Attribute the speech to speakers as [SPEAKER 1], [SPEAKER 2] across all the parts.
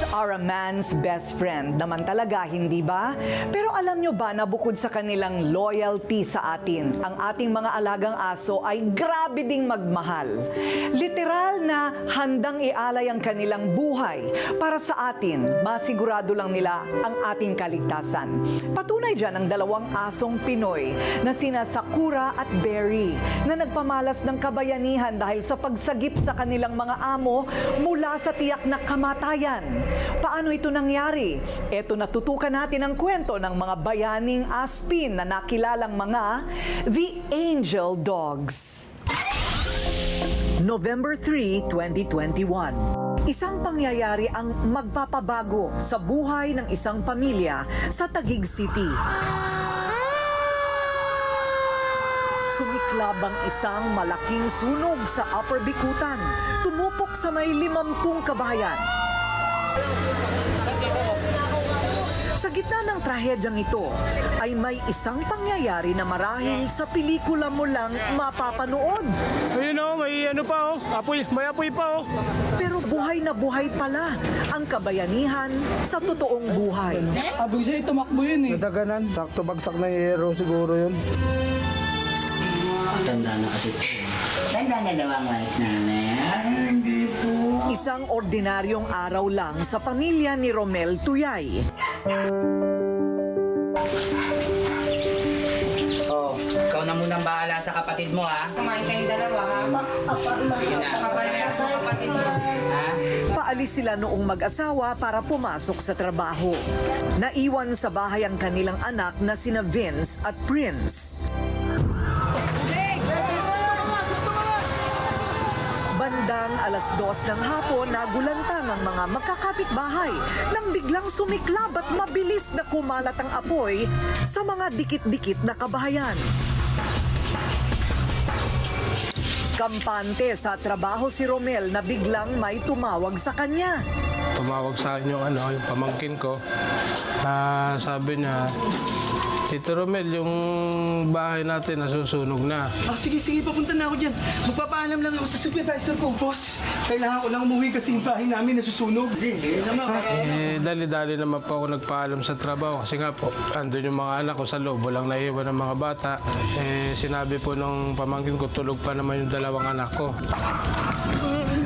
[SPEAKER 1] are a man's best friend naman talaga, hindi ba? Pero alam nyo ba na bukod sa kanilang loyalty sa atin, ang ating mga alagang aso ay grabe ding magmahal. Literal na handang ialay ang kanilang buhay para sa atin, masigurado lang nila ang ating kaligtasan. Patunay dyan ang dalawang asong Pinoy na sina Sakura at Berry na nagpamalas ng kabayanihan dahil sa pagsagip sa kanilang mga amo mula sa tiyak na kamatayan. Paano ito nangyari? Ito natutukan natin ang kwento ng mga bayaning aspin na nakilalang mga The Angel Dogs. November 3, 2021. Isang pangyayari ang magpapabago sa buhay ng isang pamilya sa Taguig City. Sumiklab ang isang malaking sunog sa Upper Bikutan, tumupok sa may 50 kabahayan. Sa gitna ng trahedyang ito, ay may isang pangyayari na marahil sa pelikula mo lang mapapanood.
[SPEAKER 2] Ayun o, may ano pa o, may apoy pa o.
[SPEAKER 1] Pero buhay na buhay pala ang kabayanihan sa totoong buhay.
[SPEAKER 3] Sabi ko sa'yo, tumakbo yun eh.
[SPEAKER 2] Nadaganan, sakto bagsak na hero siguro yun.
[SPEAKER 4] Tanda na kasi. Tanda na daw ang wife namin. Hindi po.
[SPEAKER 1] Isang ordinaryong araw lang sa pamilya ni Romel Tuyay.
[SPEAKER 4] Oh, ikaw na munang bahala sa kapatid mo, ha?
[SPEAKER 5] Kumain kayong dalawa, ha?
[SPEAKER 4] Sige na.
[SPEAKER 5] Kapatid mo, kapatid mo.
[SPEAKER 4] Ha?
[SPEAKER 1] Paalis sila noong mag-asawa para pumasok sa trabaho. Naiwan sa bahay ang kanilang anak na sina Vince at Prince. Bandang 2:00 ng hapon, nagulantang ang mga magkakapitbahay nang biglang sumiklab at mabilis na kumalat ang apoy sa mga dikit-dikit na kabahayan. Kampante sa trabaho si Romel na biglang may tumawag sa kanya.
[SPEAKER 2] Tumawag sa akin yung pamangkin ko. Sabi niya, Tito Romel, yung bahay natin nasusunog na.
[SPEAKER 3] Sige, papunta na ako dyan. Magpapaalam lang ako sa supervisor ko. Boss, kailangan ko lang umuwi kasi yung bahay namin nasusunog. Hindi naman.
[SPEAKER 2] Dali-dali naman po ako nagpaalam sa trabaho kasi nga po, andun yung mga anak ko sa loob, walang naiwan ng mga bata. Sinabi po nung pamangkin ko, tulog pa naman yung dalawang anak ko.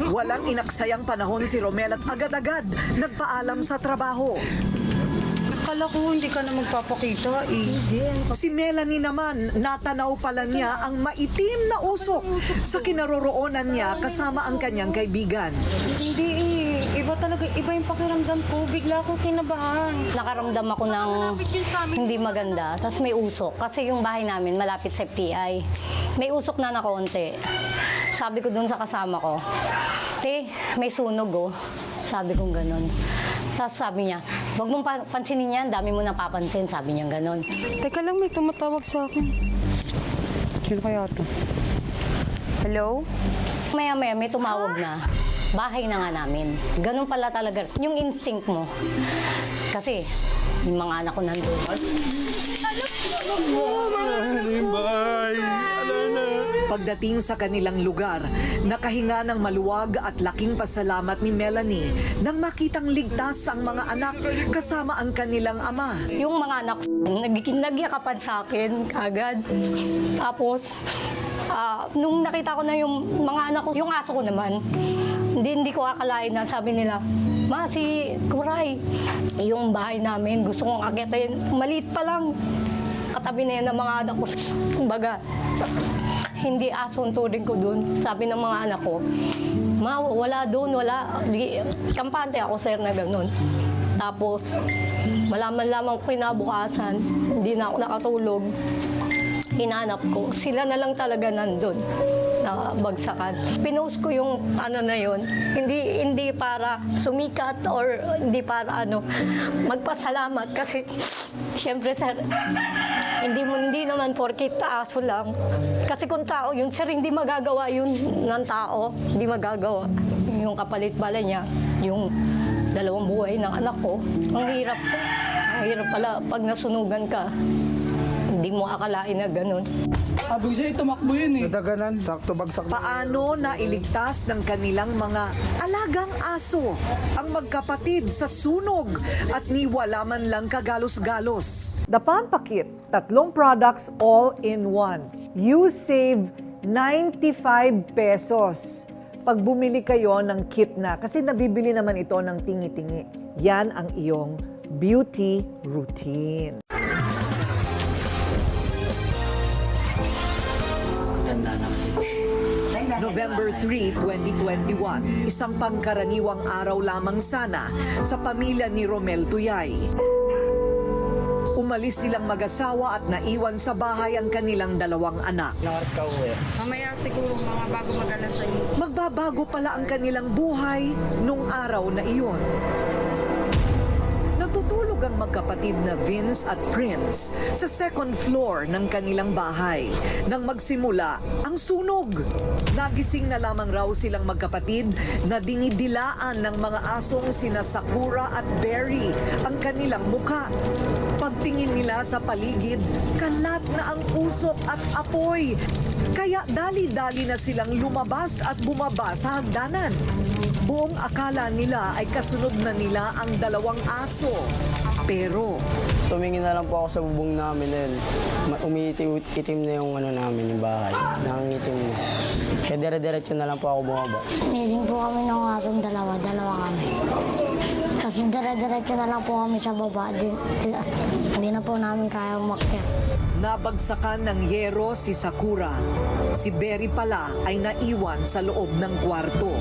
[SPEAKER 1] Walang inaksayang panahon si Romel at agad-agad nagpaalam sa trabaho.
[SPEAKER 5] Akala ko hindi ka na magpapakita, eh.
[SPEAKER 1] Si Melanie naman, natanaw pala niya ang maitim na usok sa kinaroroonan niya kasama ang kanyang kaibigan.
[SPEAKER 6] Hindi eh. Iba talaga, iba yung pakiramdam ko. Bigla akong kinabahan.
[SPEAKER 7] Nakaramdam ako ng hindi maganda. Tapos may usok. Kasi yung bahay namin malapit sa FTI. May usok na konti. Sabi ko dun sa kasama ko, Te, may sunog oh. Sabi kong ganun. Tapos sabi niya, huwag mong pansinin yan, dami mo napapansin. Sabi niya ganun.
[SPEAKER 6] Teka lang, may tumatawag sa akin. Sino kaya to? Hello?
[SPEAKER 7] Maya-maya may tumawag na. Bahay na nga namin. Ganun pala talaga. Yung instinct mo. Kasi, yung mga anak ko nandun.
[SPEAKER 1] Pagdating sa kanilang lugar, nakahinga ng maluwag at laking pasalamat ni Melanie nang makitang ligtas ang mga anak kasama ang kanilang ama.
[SPEAKER 7] Yung mga anak ko, nagyakapan sa akin kagad. Tapos, nung nakita ko na yung mga anak ko, yung aso ko naman, hindi ko akalain na sabi nila, Ma, si Kuray, yung bahay namin, gusto kong akitin. Maliit pa lang. Katabi na yan ng mga anak ko. Kumbaga, hindi aso ang turing ko dun. Sabi ng mga anak ko, Ma, wala dun, wala. Kampante ako, sir, na ganun. Tapos, malaman lamang ko kinabukasan, hindi na ako nakatulog. Hinanap ko, sila na lang talaga nandun na bagsakan. Pinost ko yung na yun, hindi para sumikat or hindi para magpasalamat kasi syempre sir, hindi naman porkit aso lang. Kasi kung tao yun, sir, hindi magagawa yun ng tao, hindi magagawa. Yung kapalit pala niya, yung 2 buhay ng anak ko, ang hirap sir. Ang hirap pala pag nasunugan ka. Hindi mo akalain na ganun.
[SPEAKER 3] Sabi ko sa'yo, tumakbo yun eh.
[SPEAKER 2] Nadaganan, sakto bagsak.
[SPEAKER 1] Paano nailigtas ng kanilang mga alagang aso ang magkapatid sa sunog at ni wala man lang kagalos-galos? The Pampakit, 3 products all in one. You save 95 pesos pag bumili kayo ng kit na, kasi nabibili naman ito ng tingi-tingi. Yan ang iyong beauty routine.
[SPEAKER 4] Tanda na kasi.
[SPEAKER 1] November 3, 2021, isang pangkaraniwang araw lamang sana sa pamilya ni Romel Tuyay. Umalis silang mag-asawa at naiwan sa bahay ang kanilang 2 anak.
[SPEAKER 5] Mamaya siguro mga bago mag-alas sa inyo.
[SPEAKER 1] Magbabago pala ang kanilang buhay nung araw na iyon. Natutulog ang magkapatid na Vince at Prince sa 2nd floor ng kanilang bahay nang magsimula ang sunog. Nagising na lamang raw silang magkapatid na dinidilaan ng mga asong sina Sakura at Berry ang kanilang muka. Pagtingin nila sa paligid, kalat na ang usok at apoy. Kaya dali-dali na silang lumabas at bumaba sa hagdanan. Buong akala nila ay kasunod na nila ang 2 aso. Pero
[SPEAKER 8] Tumingin na lang po ako sa bubong namin dahil umiitim na yung namin, yung bahay. Nangangitim na. Kaya dire-diretso na lang po ako bumaba.
[SPEAKER 9] Niling po kami ng asong dalawa kami. Kasi dire-diretso na lang po kami sa baba. Hindi na po namin kaya umakyat.
[SPEAKER 1] nabagsakan ng yero si Sakura. Si Berry pala ay naiwan sa loob ng kwarto.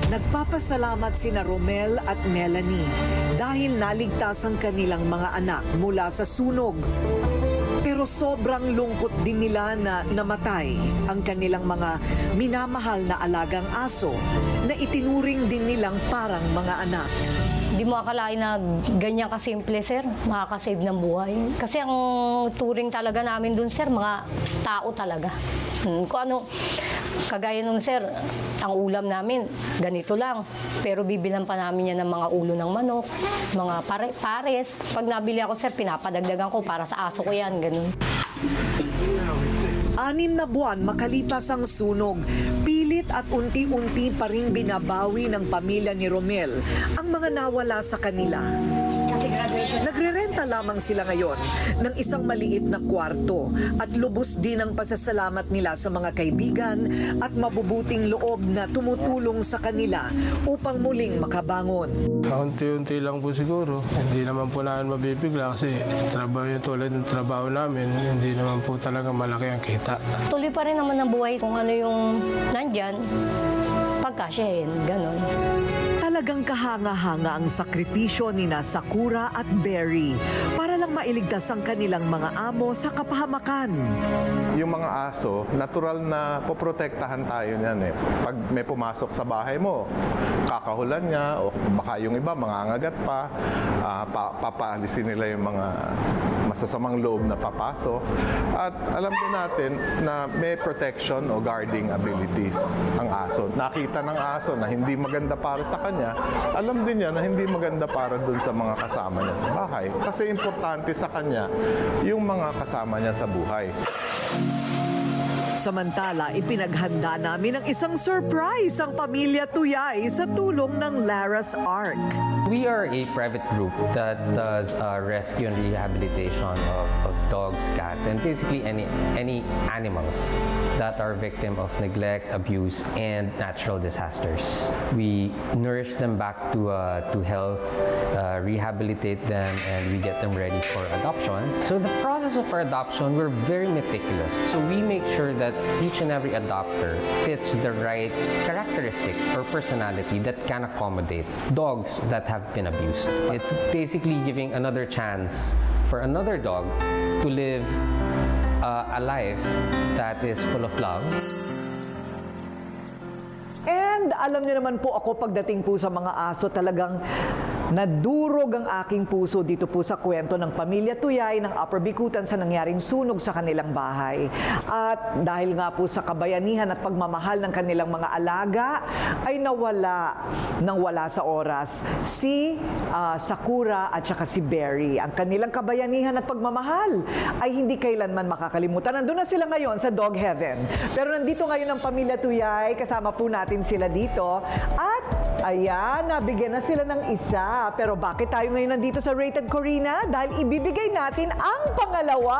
[SPEAKER 1] Nagpapasalamat sina Romel at Melanie dahil naligtas ang kanilang mga anak mula sa sunog. Pero sobrang lungkot din nila na namatay ang kanilang mga minamahal na alagang aso na itinuring din nilang parang mga anak.
[SPEAKER 7] Hindi mo akalain na ganyan kasimple, sir, makakasave ng buhay. Kasi ang turing talaga namin dun, sir, mga tao talaga. Kung ano, kagaya nun, sir, ang ulam namin, ganito lang. Pero bibilan pa namin yan ng mga ulo ng manok, mga pares. Pag nabili ako, sir, pinapadagdagan ko para sa aso ko yan, ganun.
[SPEAKER 1] 6 na buwan makalipas ang sunog, pilit at unti-unti pa rin binabawi ng pamilya ni Romel ang mga nawala sa kanila. Nagrerenta lamang sila ngayon ng isang maliit na kwarto at lubos din ang pasasalamat nila sa mga kaibigan at mabubuting loob na tumutulong sa kanila upang muling makabangon.
[SPEAKER 2] Unti-unti lang po siguro. Hindi naman po namin mabibigla kasi trabaho yung tulad ng trabaho namin. Hindi naman po talaga malaki ang kita.
[SPEAKER 7] Tuloy pa rin naman ang buhay kung ano yung nandyan, pagkasyahin, ganun.
[SPEAKER 1] Talagang kahanga-hanga ang sakripisyo ni na Sakura at Berry para lang mailigtas ang kanilang mga amo sa kapahamakan.
[SPEAKER 10] Yung mga aso, natural na poprotektahan tayo niyan eh. Pag may pumasok sa bahay mo, kakahulan niya o baka yung iba mangangagat pa, papaalisin nila yung mga masasamang loob na papasok. At alam din natin na may protection o guarding abilities ang aso. Nakita ng aso na hindi maganda para sa kanya, alam din niya na hindi maganda para dun sa mga kasama niya sa bahay. Kasi importante sa kanya yung mga kasama niya sa buhay.
[SPEAKER 1] Samantala, ipinaghanda namin ang isang surprise ang pamilya Tuyay sa tulong ng Lara's Ark.
[SPEAKER 11] We are a private group that does rescue and rehabilitation of dogs, cats, and basically any animals that are victim of neglect, abuse, and natural disasters. We nourish them back to health, rehabilitate them, and we get them ready for adoption. So the process of our adoption, we're very meticulous. So we make sure that each and every adopter fits the right characteristics or personality that can accommodate dogs that have been abused. It's basically giving another chance for another dog to live a life that is full of love.
[SPEAKER 1] And alam niyo naman po ako pagdating po sa mga aso talagang Nadurog ang aking puso dito po sa kwento ng pamilya Tuyay ng Upper Bikutan sa nangyaring sunog sa kanilang bahay. At dahil nga po sa kabayanihan at pagmamahal ng kanilang mga alaga, ay nawala sa oras si Sakura at saka si Berry. Ang kanilang kabayanihan at pagmamahal ay hindi kailanman makakalimutan. Nandun na sila ngayon sa Dog Heaven. Pero nandito ngayon ang pamilya Tuyay, kasama po natin sila dito. At ayan, nabigyan na sila ng isa. Pero bakit tayo ngayon nandito sa Rated Corina? Dahil ibibigay natin ang pangalawa.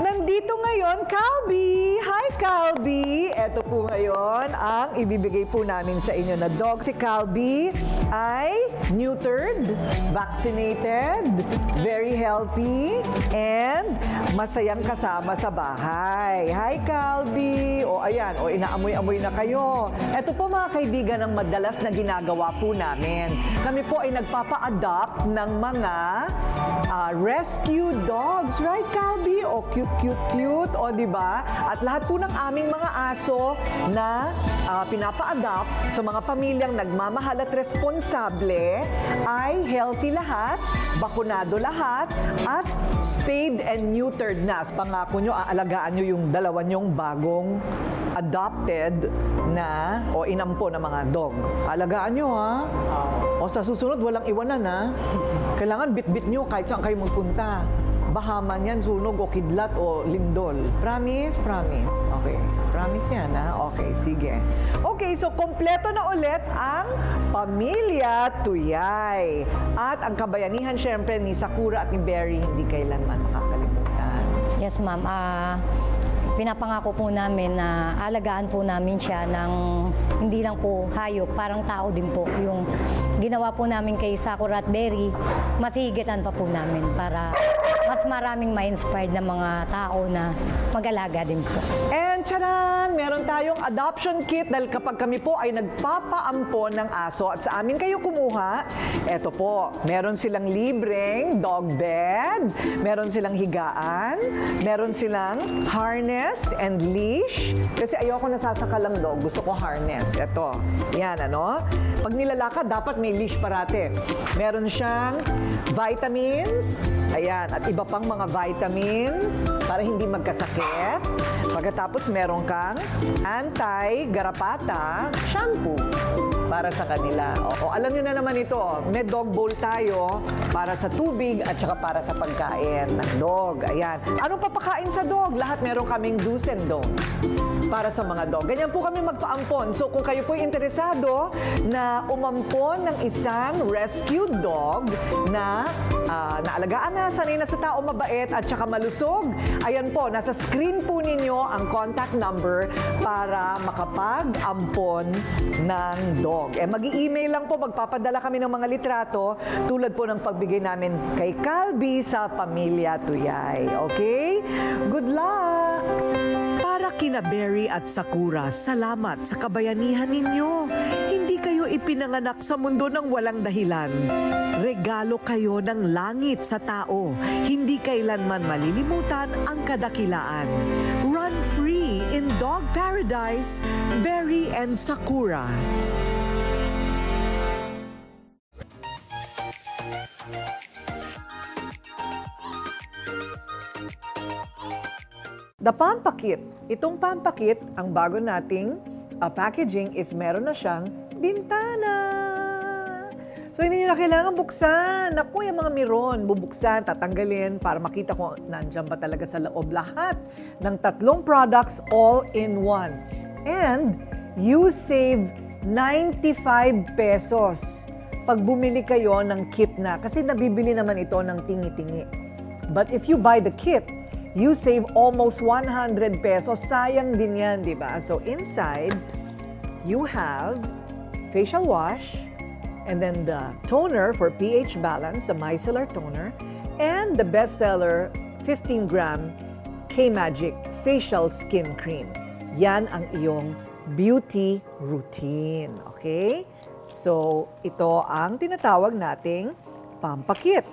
[SPEAKER 1] Nandito ngayon, Calby! Hi, Calby! Ito po ngayon ang ibibigay po namin sa inyo na dog. Si Calby ay neutered, vaccinated, very healthy, and masayang kasama sa bahay. Hi, Calby! O ayan, o inaamoy-amoy na kayo. Ito po mga kaibigan ang madalas na ginagawa po namin. Kami po ay nagpapa-adopt ng mga rescue dogs. Right, Calby? O cute. O, di ba? At lahat po ng aming mga aso na pinapa-adopt sa mga pamilyang nagmamahal at responsable ay healthy lahat, bakunado lahat, at spayed and neutered na. Pangako nyo, aalagaan nyo yung dalawa nyong bagong adopted na o inampo na mga dog. Alagaan nyo, ha? O sa susunod, walang iwanan, ha? Kailangan bit-bit nyo kahit saan kayo magpunta. Bahaman yan, sunog o kidlat o lindol. Promise? Promise. Okay. Promise yan, ha? Okay, sige. Okay, so kompleto na ulit ang Pamilya Tuyay. At ang kabayanihan, syempre, ni Sakura at ni Berry, hindi kailanman makakalimutan.
[SPEAKER 7] Yes, ma'am. Pinapangako po namin na alagaan po namin siya ng hindi lang po hayop, parang tao din po. Yung ginawa po namin kay Sakura at Berry, masihigitan pa po namin para mas maraming ma-inspired na mga tao na mag-alaga din po.
[SPEAKER 1] And tcharan! Meron tayong adoption kit dahil kapag kami po ay nagpapaampon ng aso at sa amin kayo kumuha, eto po, meron silang libreng dog bed, meron silang higaan, meron silang harness and leash. Kasi ayoko nasasakal lang dog, gusto ko harness. Eto, yan ano. Pag nilalakad, dapat may leash parate. Meron siyang vitamins, ayan, at iba pang mga vitamins para hindi magkasakit. Pagkatapos meron kang anti-garapata shampoo para sa kanila. O alam nyo na naman ito, may dog bowl tayo para sa tubig at saka para sa pagkain ng dog. Ayan. Anong papakain sa dog? Lahat meron kaming do's and don'ts para sa mga dog. Ganyan po kami magpaampon. So kung kayo po interesado na umampon ng isang rescued dog na naalagaan na, sanay na sa tao, mabait at saka malusog, ayan po, nasa screen po ninyo ang contact number para makapag-ampon ng dog. Mag-i-email lang po, magpapadala kami ng mga litrato tulad po ng pagbigay namin kay Calby sa Pamilya Tuyay. Okay? Good luck! Para kina Berry at Sakura, salamat sa kabayanihan ninyo. Hindi kayo ipinanganak sa mundo ng walang dahilan. Regalo kayo ng langit sa tao. Hindi kailanman malilimutan ang kadakilaan. Run free in Dog Paradise, Berry and Sakura. The Pampakit. Itong Pampakit, ang bago nating packaging is meron na siyang bintana. So, hindi nyo na kailangan buksan. Naku, yung mga miron, bubuksan, tatanggalin para makita kung nandiyan ba talaga sa loob lahat ng 3 products all in one. And you save 95 pesos pag bumili kayo ng kit na. Kasi nabibili naman ito ng tingi-tingi. But if you buy the kit, you save almost 100 pesos. Sayang din yan, di ba? So inside, you have facial wash, and then the toner for pH balance, the micellar toner, and the bestseller 15-gram K-Magic Facial Skin Cream. Yan ang iyong beauty routine. Okay? So, ito ang tinatawag nating Pampakit.